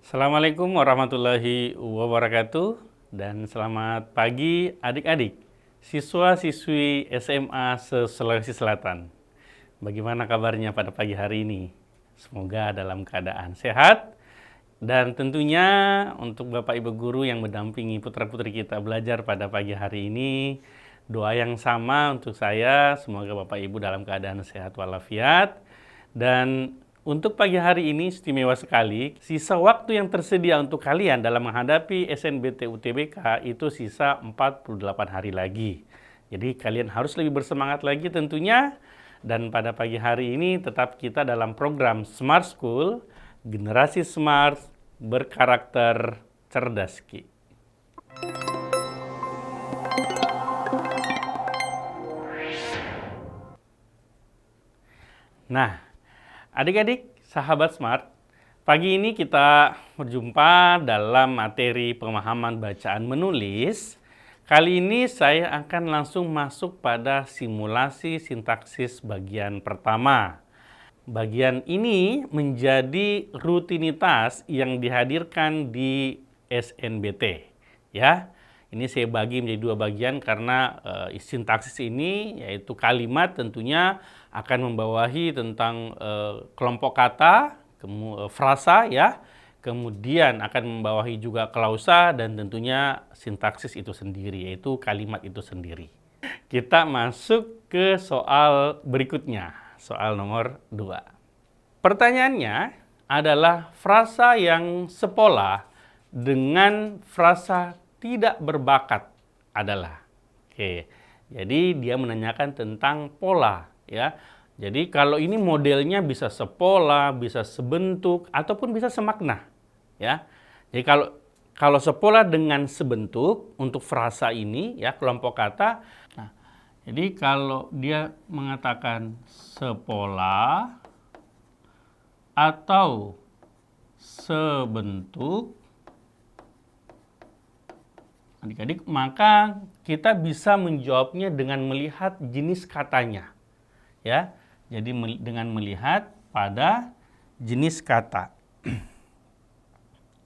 Assalamualaikum warahmatullahi wabarakatuh dan selamat pagi adik-adik, siswa-siswi SMA Sulawesi Selatan. Bagaimana kabarnya pada pagi hari ini? Semoga dalam keadaan sehat dan tentunya untuk Bapak Ibu Guru yang mendampingi putra-putri kita belajar pada pagi hari ini, doa yang sama untuk saya, semoga Bapak Ibu dalam keadaan sehat walafiat. Dan untuk pagi hari ini istimewa sekali, sisa waktu yang tersedia untuk kalian dalam menghadapi SNBT UTBK itu sisa 48 hari lagi. Jadi kalian harus lebih bersemangat lagi tentunya. Dan pada pagi hari ini tetap kita dalam program Smart School, generasi smart berkarakter cerdas Ki. Nah, adik-adik, sahabat smart, pagi ini kita berjumpa dalam materi pemahaman bacaan menulis. Kali ini saya akan langsung masuk pada simulasi sintaksis bagian pertama. Bagian ini menjadi rutinitas yang dihadirkan di SNBT. Ya, ini saya bagi menjadi dua bagian karena sintaksis ini yaitu kalimat tentunya akan membawahi tentang kelompok kata, frasa ya, kemudian akan membawahi juga klausa dan tentunya sintaksis itu sendiri yaitu kalimat itu sendiri. Kita masuk ke soal berikutnya, soal nomor 2. Pertanyaannya adalah frasa yang sepola dengan frasa tidak berbakat adalah. Oke. Jadi dia menanyakan tentang pola ya. Jadi kalau ini modelnya bisa sepola, bisa sebentuk ataupun bisa semakna ya. Jadi kalau sepola dengan sebentuk untuk frasa ini ya kelompok kata. Nah, jadi kalau dia mengatakan sepola atau sebentuk, adik-adik, maka kita bisa menjawabnya dengan melihat jenis katanya. Ya. Jadi dengan melihat pada jenis kata.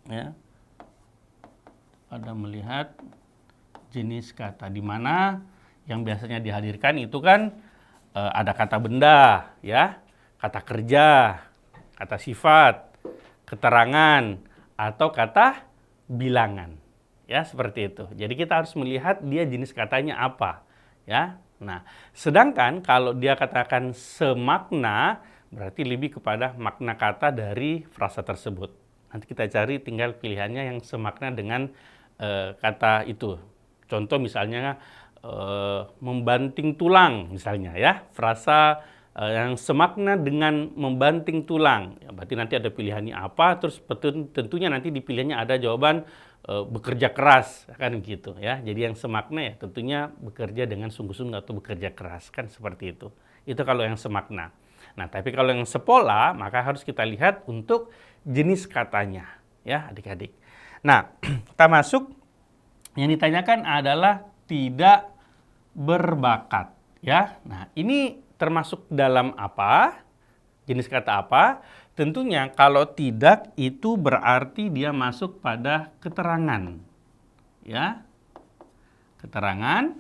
Ya. Pada melihat jenis kata di mana yang biasanya dihadirkan itu kan ada kata benda, ya, kata kerja, kata sifat, keterangan, atau kata bilangan. Ya, seperti itu. Jadi kita harus melihat dia jenis katanya apa, ya. Nah, sedangkan kalau dia katakan semakna, berarti lebih kepada makna kata dari frasa tersebut. Nanti kita cari tinggal pilihannya yang semakna dengan kata itu. Contoh misalnya membanting tulang misalnya ya, frasa yang semakna dengan membanting tulang. Ya, berarti nanti ada pilihannya apa, terus tentunya nanti di pilihannya ada jawaban bekerja keras, kan gitu ya. Jadi yang semakna ya tentunya bekerja dengan sungguh-sungguh atau bekerja keras, kan seperti itu. Itu kalau yang semakna. Nah, tapi kalau yang sepola, maka harus kita lihat untuk jenis katanya, ya adik-adik. Nah, kita masuk, yang ditanyakan adalah tidak berbakat, ya. Nah, ini termasuk dalam apa? Jenis kata apa? Tentunya kalau tidak itu berarti dia masuk pada keterangan. Ya. Keterangan.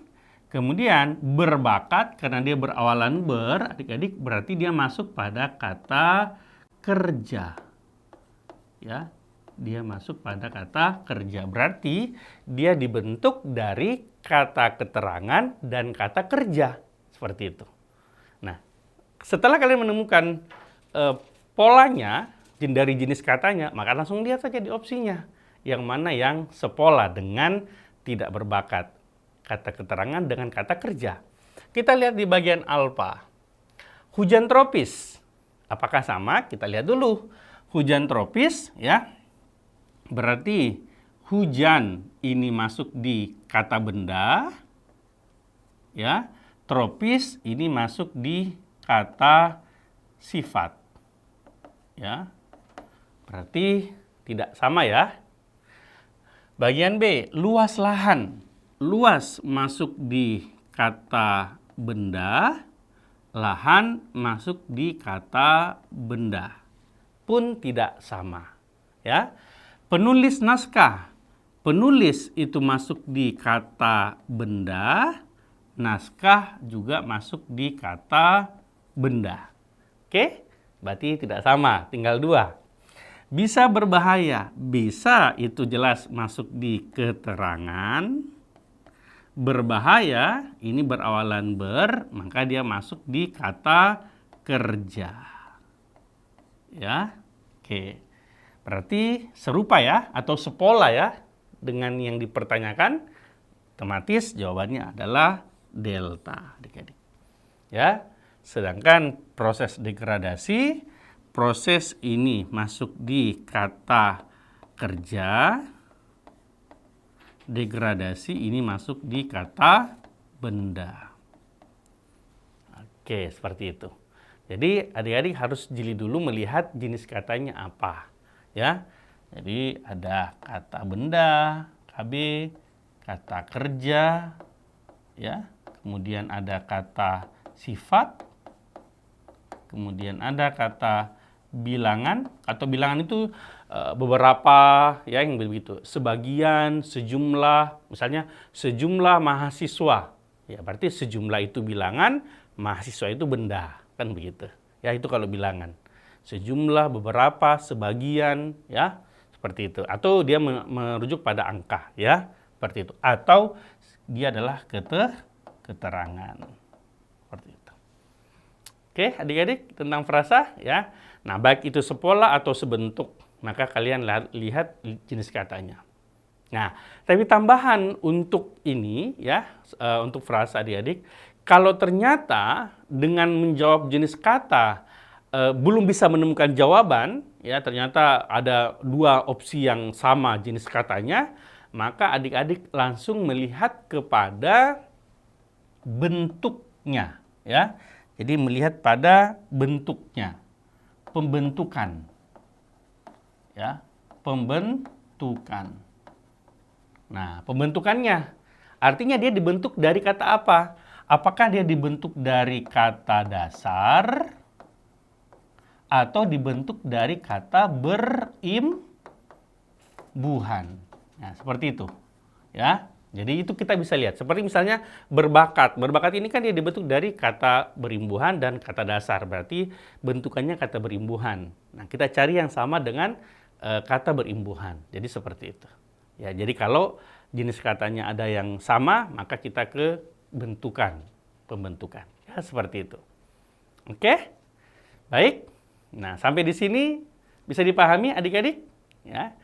Kemudian berbakat karena dia berawalan ber, adik-adik, berarti dia masuk pada kata kerja. Ya. Dia masuk pada kata kerja. Berarti dia dibentuk dari kata keterangan dan kata kerja. Seperti itu. Nah, setelah kalian menemukan polanya dari jenis katanya, maka langsung lihat saja di opsinya. Yang mana yang sepola dengan tidak berbakat. Kata keterangan dengan kata kerja. Kita lihat di bagian alfa. Hujan tropis. Apakah sama? Kita lihat dulu. Hujan tropis ya. Berarti hujan ini masuk di kata benda. Ya. Tropis ini masuk di kata sifat. Ya. Berarti tidak sama ya. Bagian B, luas lahan. Luas masuk di kata benda, lahan masuk di kata benda. Pun tidak sama. Ya. Penulis naskah. Penulis itu masuk di kata benda, naskah juga masuk di kata benda. Oke? Berarti tidak sama, tinggal dua. Bisa berbahaya, bisa itu jelas masuk di keterangan. Berbahaya, ini berawalan ber, maka dia masuk di kata kerja. Ya, oke. Berarti serupa ya, atau sepola ya, dengan yang dipertanyakan, otomatis jawabannya adalah delta, adik-adik. Ya, sedangkan proses degradasi, proses ini masuk di kata kerja, degradasi ini masuk di kata benda. Oke, seperti itu. Jadi adik-adik harus jeli dulu melihat jenis katanya apa. Ya, jadi ada kata benda, KB, kata kerja, ya, kemudian ada kata sifat, kemudian ada kata bilangan, atau bilangan itu beberapa ya yang begitu, sebagian, sejumlah, misalnya sejumlah mahasiswa, ya berarti sejumlah itu bilangan, mahasiswa itu benda, kan begitu. Ya itu kalau bilangan. Sejumlah, beberapa, sebagian, ya seperti itu. Atau dia merujuk pada angka, ya seperti itu. Atau dia adalah keterangan, seperti itu. Oke, adik-adik tentang frasa ya. Nah, baik itu sepola atau sebentuk, maka kalian lihat jenis katanya. Nah, tapi tambahan untuk ini ya, untuk frasa adik-adik, kalau ternyata dengan menjawab jenis kata belum bisa menemukan jawaban, ya ternyata ada dua opsi yang sama jenis katanya, maka adik-adik langsung melihat kepada bentuknya, ya. Jadi melihat pada bentuknya, pembentukan, ya, pembentukan. Nah, pembentukannya, artinya dia dibentuk dari kata apa? Apakah dia dibentuk dari kata dasar atau dibentuk dari kata berimbuhan? Nah, seperti itu, ya. Jadi itu kita bisa lihat. Seperti misalnya berbakat. Berbakat ini kan dia dibentuk dari kata berimbuhan dan kata dasar. Berarti bentukannya kata berimbuhan. Nah, kita cari yang sama dengan kata berimbuhan. Jadi seperti itu. Ya, jadi kalau jenis katanya ada yang sama, maka kita ke bentukan, pembentukan. Ya, seperti itu. Oke? Baik. Nah, sampai di sini bisa dipahami adik-adik? Ya.